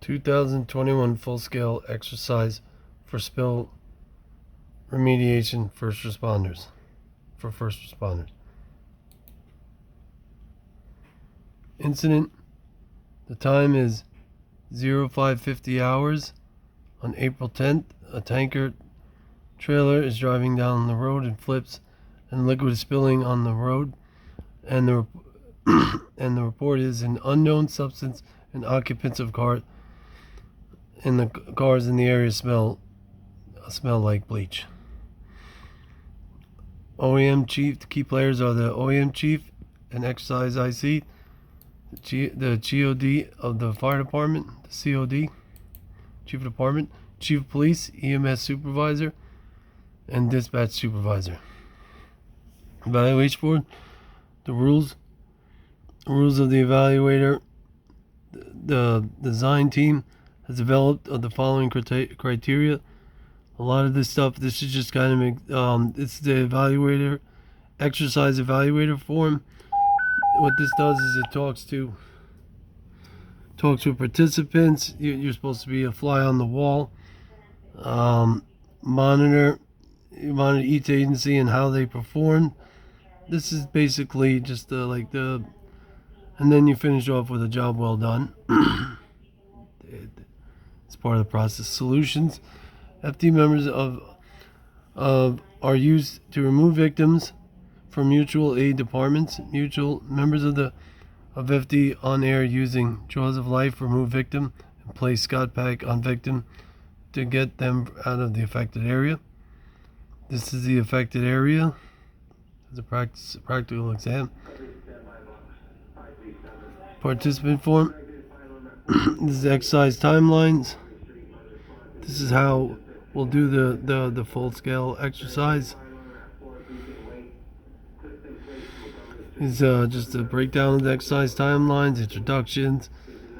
2021 full-scale exercise for spill remediation for first responders. Incident. The time is 0550 hours on April 10th. A tanker trailer is driving down the road and flips, and liquid is spilling on the road. And the report is an unknown substance, and occupants of cars in the area smell like bleach. OEM chief. The key players are the OEM chief and exercise IC, the COD of the fire department, the COD, chief of department, chief of police, EMS supervisor, and dispatch supervisor. Evaluation board. The rules of the evaluator. The design team has developed the following criteria. A lot of this stuff, this is just kind of it's the exercise evaluator form. What this does is it talks to participants. You're supposed to be a fly on the wall. Monitor each agency and how they perform. This is basically just and then you finish off with a job well done. It's part of the process. Solutions. FD members are used to remove victims from mutual aid departments. Mutual members of FD on air using jaws of life remove victim and place Scott pack on victim to get them out of the affected area. This is the affected area. It's a practical exam. Participant form. This is exercise timelines. This is how we'll do the full scale exercise. Is just a breakdown of the exercise timelines, introductions,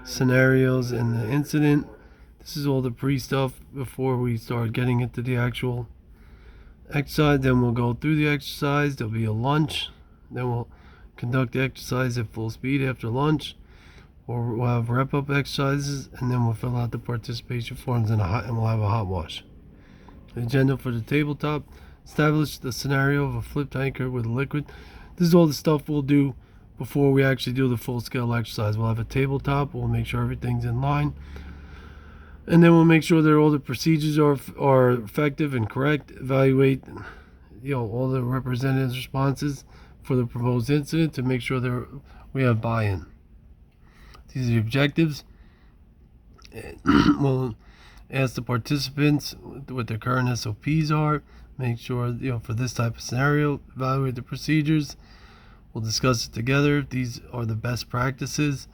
scenarios, and the incident. This is all the pre-stuff before we start getting into the actual exercise. Then we'll go through the exercise. There'll be a lunch. Then we'll conduct the exercise at full speed after lunch. Or we'll have wrap-up exercises, and then we'll fill out the participation forms and we'll have a hot wash. The agenda for the tabletop. Establish the scenario of a flip tanker with liquid. This is all the stuff we'll do before we actually do the full-scale exercise. We'll have a tabletop. We'll make sure everything's in line. And then we'll make sure that all the procedures are effective and correct. Evaluate all the representatives' responses for the proposed incident to make sure that we have buy-in. These are the objectives. We'll ask the participants what their current SOPs are. Make sure, for this type of scenario, evaluate the procedures. We'll discuss it together. These are the best practices.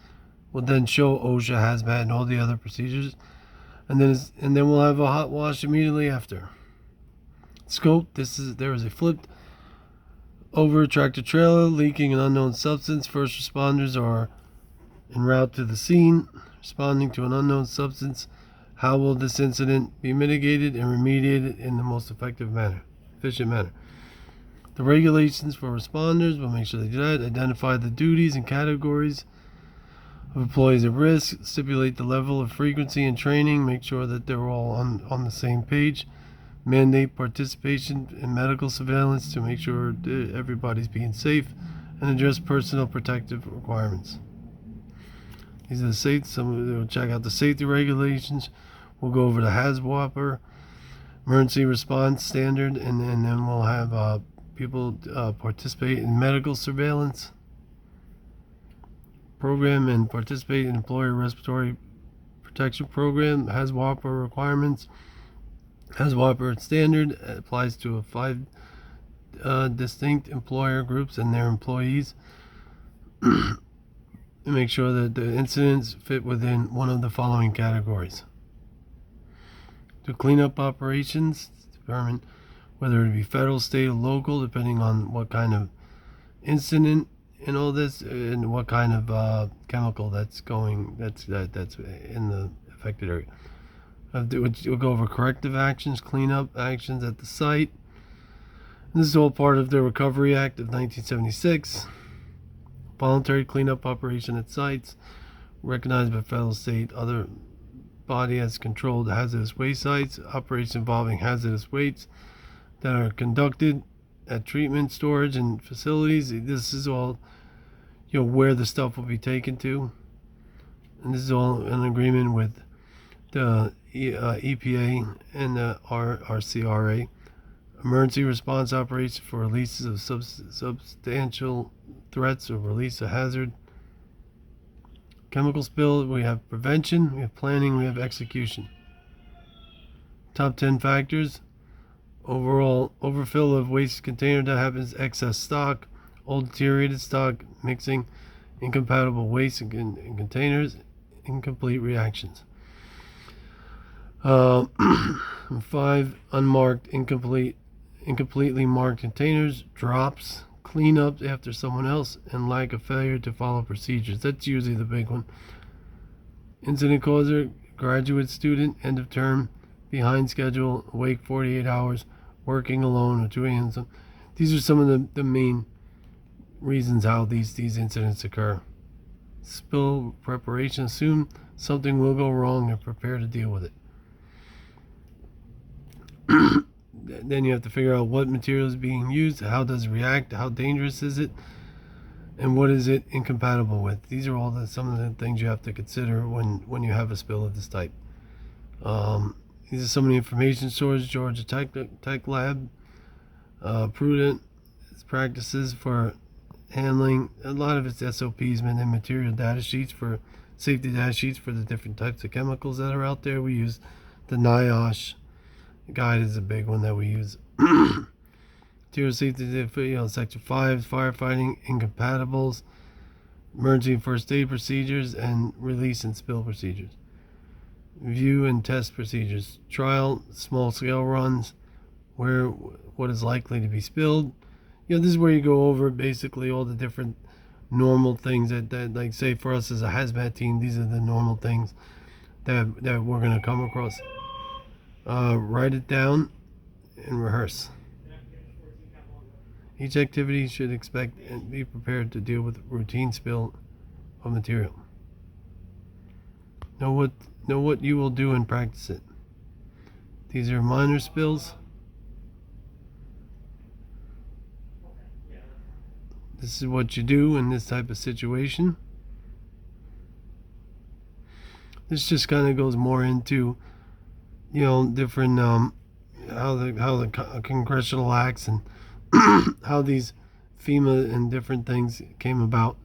We'll then show OSHA, hazmat, and all the other procedures. And then we'll have a hot wash immediately after. Scope. There is a flipped over tractor trailer leaking an unknown substance. First responders are en route to the scene, responding to an unknown substance. How will this incident be mitigated and remediated in the most efficient manner? The regulations for responders, we'll make sure they do that. Identify the duties and categories of employees at risk. Stipulate the level of frequency and training. Make sure that they're all on the same page. Mandate participation in medical surveillance to make sure that everybody's being safe, and address personal protective requirements. These are the safety. We'll check out the safety regulations. We'll go over the HAZWOPER emergency response standard, and then we'll have people participate in medical surveillance program and participate in employer respiratory protection program. HAZWOPER requirements. HAZWOPER standard applies to 5 distinct employer groups and their employees. Make sure that the incidents fit within one of the following categories. To cleanup operations, determine whether it be federal, state, or local, depending on what kind of incident and all this, and what kind of chemical that's in the affected area. We'll go over corrective actions, cleanup actions at the site. And this is all part of the Recovery Act of 1976. Voluntary cleanup operation at sites recognized by federal, state, other body has controlled hazardous waste sites, operations involving hazardous wastes that are conducted at treatment, storage, and facilities. This is all, where the stuff will be taken to. And this is all in agreement with the EPA and the RCRA. Emergency response operations for releases of substantial threats or release of hazard. Chemical spill, we have prevention, we have planning, we have execution. Top 10 factors. Overall overfill of waste container that happens, excess stock, old deteriorated stock, mixing incompatible waste in containers, incomplete reactions. 5, unmarked, incompletely marked containers, drops, cleanup after someone else, and lack of failure to follow procedures. That's usually the big one. Incident causer, graduate student, end of term, behind schedule, awake 48 hours, working alone, or 2 a.m. These are some of the main reasons how these incidents occur. Spill preparation, assume something will go wrong and prepare to deal with it. Then you have to figure out what material is being used, how does it react, how dangerous is it, and what is it incompatible with. These are all some of the things you have to consider when you have a spill of this type. These are some of the information sources: Georgia Tech Lab, prudent practices for handling. A lot of it's SOPs, and then material data sheets for safety data sheets for the different types of chemicals that are out there. We use the NIOSH guide is a big one that we use. Material safety, section 5, firefighting, incompatibles, emergency and first aid procedures, and release and spill procedures. View and test procedures, trial, small scale runs, what is likely to be spilled. This is where you go over basically all the different normal things that like, say for us as a hazmat team, these are the normal things that we're going to come across. Write it down and rehearse. Each activity should expect and be prepared to deal with routine spill of material. Know what you will do and practice it. These are minor spills. This is what you do in this type of situation. This just kind of goes more into different how the congressional acts and how these FEMA and different things came about,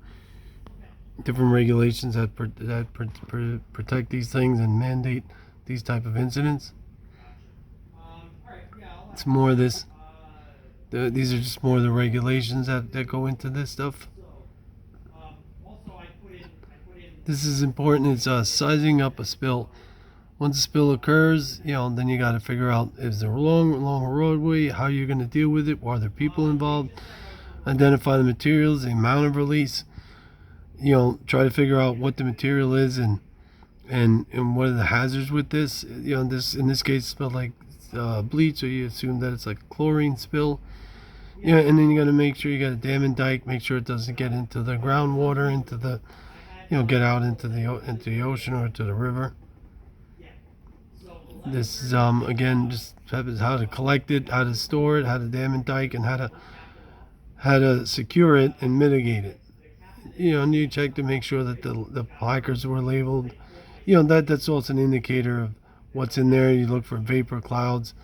different regulations that protect these things and mandate these type of incidents. It's more of this. These are just more of the regulations that go into this stuff. This is important. It's sizing up a spill. Once a spill occurs, then you got to figure out, is there a long roadway? How are you going to deal with it? Are there people involved? Identify the materials, the amount of release. Try to figure out what the material is and what are the hazards with this. This in this case spelled like bleach, so you assume that it's like a chlorine spill. And then you got to make sure you got a dam and dike. Make sure it doesn't get into the groundwater, into the, get out into the ocean or to the river. This is again just how to collect it, how to store it, how to dam and dike, and how to secure it and mitigate it. And you check to make sure that the placards were labeled. That's also an indicator of what's in there. You look for vapor clouds.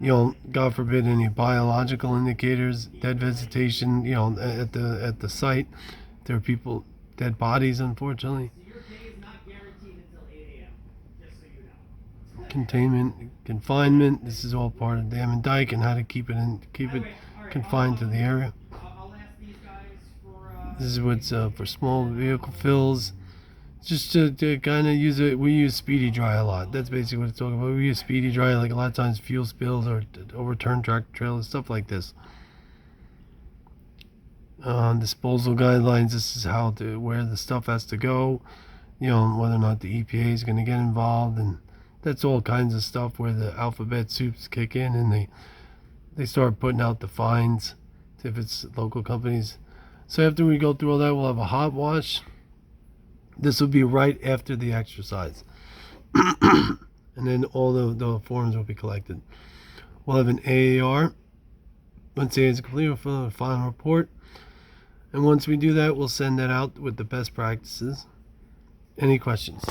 God forbid any biological indicators, dead vegetation. At the site, there are dead bodies, unfortunately. Confinement. This is all part of dam and dike and how to keep it confined to the area. This is what's for small vehicle fills. Just to kind of use it. We use speedy dry a lot. That's basically what it's talking about. We use speedy dry like a lot of times fuel spills or overturned tractor trailers, stuff like this. Disposal guidelines. This is where the stuff has to go. Whether or not the EPA is going to get involved, and that's all kinds of stuff where the alphabet soups kick in and they start putting out the fines if it's local companies. So after we go through all that, we'll have a hot wash. This will be right after the exercise. And then all the forms will be collected. We'll have an AAR. Once the is complete, we'll fill out a final report. And once we do that, we'll send that out with the best practices. Any questions?